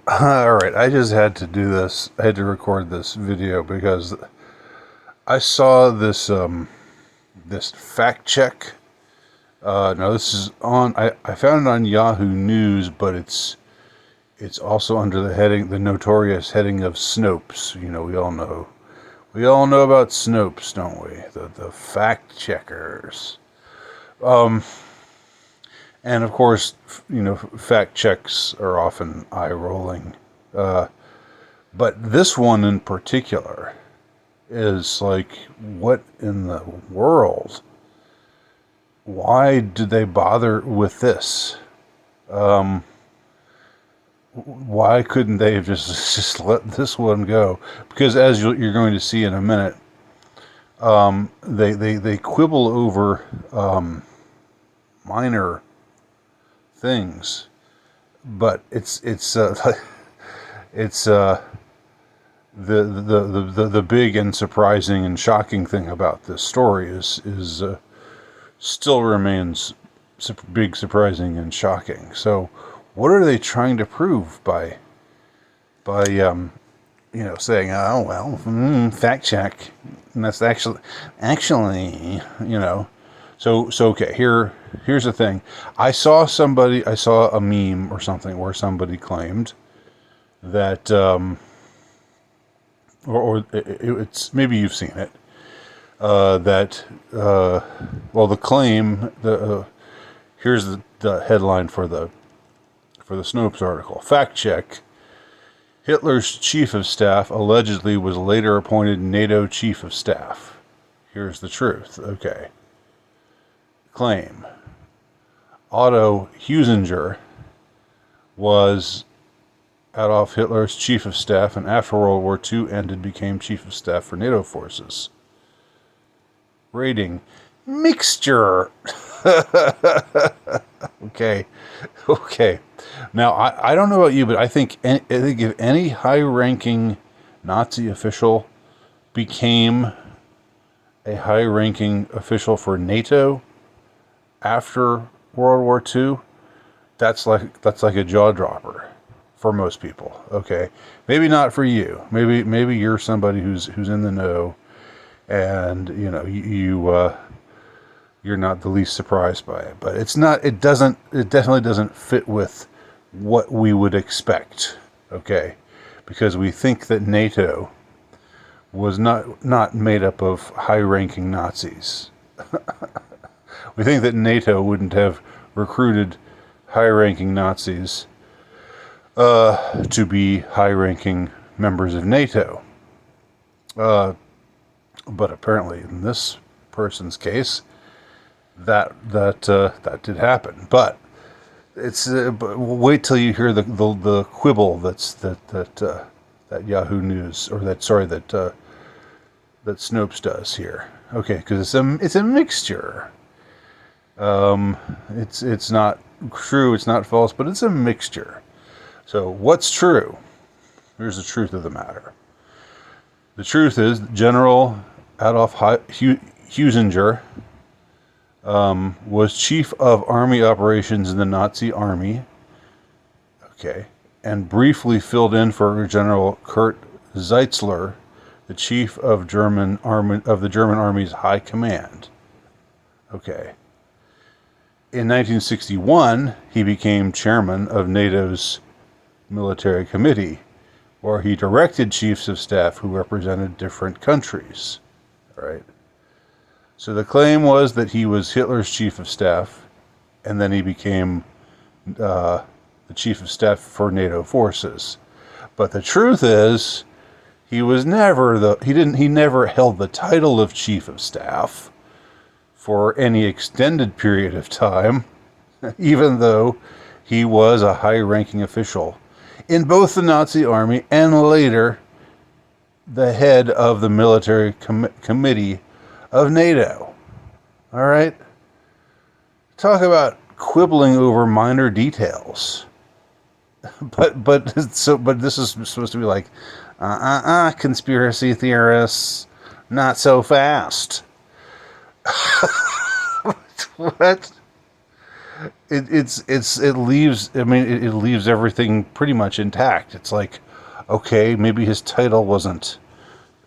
All right, I just had to do this. I had to record this video because I saw this fact check. Now this is on. I found it on Yahoo News, but it's also under the notorious heading of Snopes. You know, we all know about Snopes, don't we? The fact checkers. And of course, fact checks are often eye rolling. But this one in particular is like, what in the world? Why did they bother with this? Why couldn't they have just let this one go? Because as you're going to see in a minute, they quibble over minor things, but it's it's the big and surprising and shocking thing about this story is still remains big, surprising, and shocking. So, what are they trying to prove by saying, oh well, fact check, and that's actually. So okay. Here's the thing. I saw a meme or something where somebody claimed that, it's maybe you've seen it. The claim, here's the headline for the Snopes article. Fact check. Hitler's chief of staff allegedly was later appointed NATO chief of staff. Here's the truth. Okay. Claim. Otto Husinger was Adolf Hitler's chief of staff, and after World War II ended, became chief of staff for NATO forces. Rating. Mixture. Okay. Now, I don't know about you, but I think if any high-ranking Nazi official became a high-ranking official for NATO after World War II, that's like a jaw dropper for most people. Okay, maybe not for you. Maybe you're somebody who's in the know, and you're not the least surprised by it. But it's not. It definitely doesn't fit with what we would expect. Okay, because we think that NATO was not made up of high-ranking Nazis. We think that NATO wouldn't have recruited high-ranking Nazis to be high-ranking members of NATO. But apparently, in this person's case, that did happen. But it's wait till you hear the quibble that Yahoo News that Snopes does here. Okay, because it's a mixture. It's not true, it's not false, but it's a mixture. So what's true? Here's the truth of the matter. The truth is General Adolf Husinger was chief of army operations in the Nazi army. Okay, and briefly filled in for General Kurt Zeitzler, the chief of the German Army's High Command. Okay. In 1961, he became chairman of NATO's Military Committee, where he directed chiefs of staff who represented different countries. All right. So the claim was that he was Hitler's chief of staff, and then he became the chief of staff for NATO forces. But the truth is, he never held the title of chief of staff for any extended period of time, even though he was a high-ranking official in both the Nazi army and later the head of the military committee of NATO. All right? Talk about quibbling over minor details. But this is supposed to be like, conspiracy theorists, not so fast. What? it leaves. I mean, it leaves everything pretty much intact. It's like, okay, maybe his title wasn't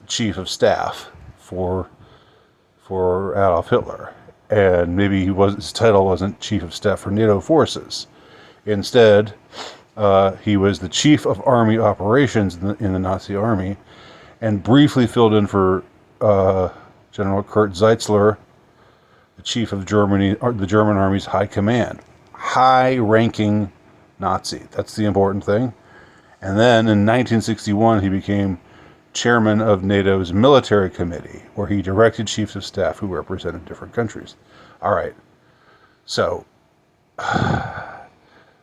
chief of staff for Adolf Hitler, and maybe his title wasn't chief of staff for NATO forces. Instead, he was the chief of army operations in the Nazi army, and briefly filled in for General Kurt Zeitzler, the chief of Germany, or the German army's high command, high-ranking Nazi. That's the important thing. And then in 1961, he became chairman of NATO's military committee, where he directed chiefs of staff who represented different countries. All right. So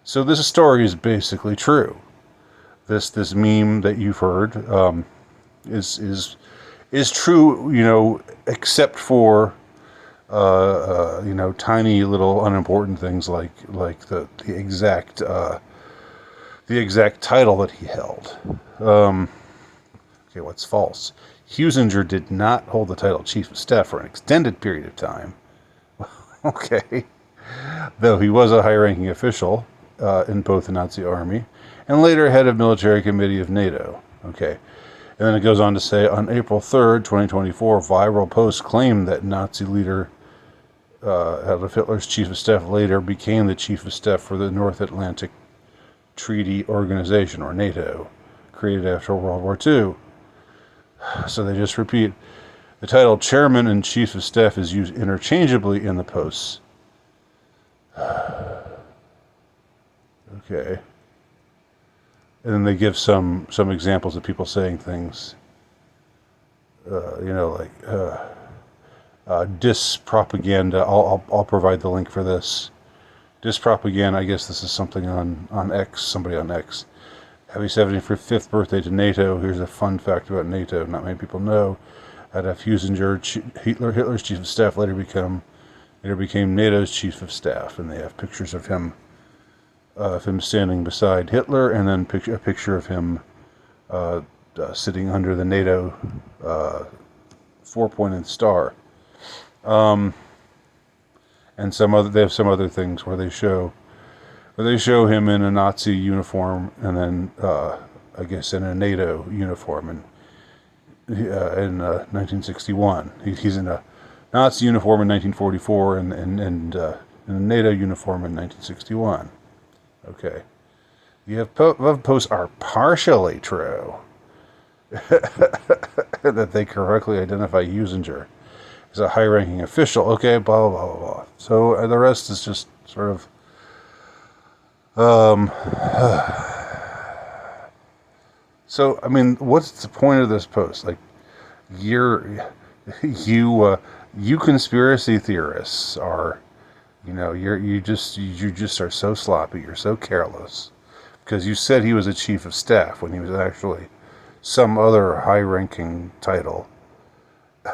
this story is basically true. This meme that you've heard is true, except for tiny little unimportant things like the exact title that he held. Okay, what's false? Huizenga did not hold the title Chief of Staff for an extended period of time. Okay. Though he was a high-ranking official in both the Nazi army and later head of military committee of NATO. Okay. And then it goes on to say, on April 3rd, 2024, viral posts claim that Nazi leader Adolf Hitler's chief of staff later became the chief of staff for the North Atlantic Treaty Organization, or NATO, created after World War II. So they just repeat. The title chairman and chief of staff is used interchangeably in the posts. Okay. And then they give some examples of people saying things, dispropaganda. I'll provide the link for this. Dispropaganda, I guess this is something on X, somebody on X. Happy 75th birthday to NATO. Here's a fun fact about NATO. Not many people know. Adolf Huizenga, Hitler's chief of staff, later became NATO's chief of staff, and they have pictures of him standing beside Hitler, and then a picture of him sitting under the NATO 4-pointed star. And they have some other things where they show him in a Nazi uniform, and then I guess in a NATO uniform in 1961. He's in a Nazi uniform in 1944 and in a NATO uniform in 1961. Okay. The above posts are partially true. That they correctly identify Huizenga as a high-ranking official. Okay, blah, blah, blah, blah. So the rest is just sort of... So, I mean, what's the point of this post? Like, you conspiracy theorists are... you just are so sloppy. You're so careless, because you said he was a chief of staff when he was actually some other high-ranking title,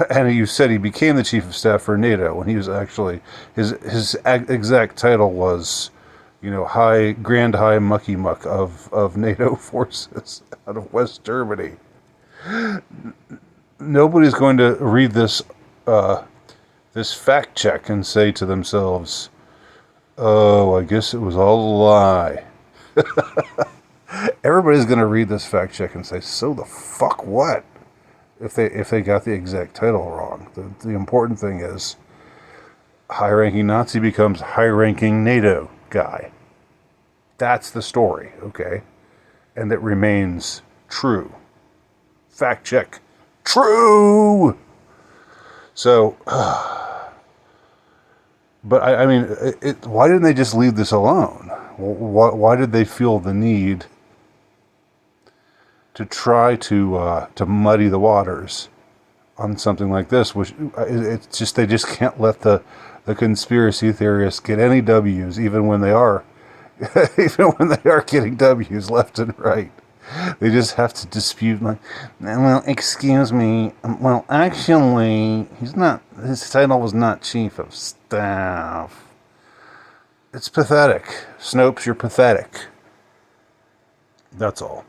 and you said he became the chief of staff for NATO when he was actually his exact title was, Grand High Mucky Muck of NATO forces out of West Germany. Nobody's going to read this fact check and say to themselves, "Oh, I guess it was all a lie." Everybody's going to read this fact check and say, "So the fuck what?" If they got the exact title wrong. The important thing is, high-ranking Nazi becomes high-ranking NATO guy. That's the story, okay? And it remains true. Fact check. True! So, but I mean, why didn't they just leave this alone? Why did they feel the need to try to muddy the waters on something like this? Which it's just, they just can't let the conspiracy theorists get any W's, even when they are getting W's left and right. They just have to dispute, like, well, excuse me, well, actually, his title was not chief of staff. It's pathetic. Snopes, you're pathetic. That's all.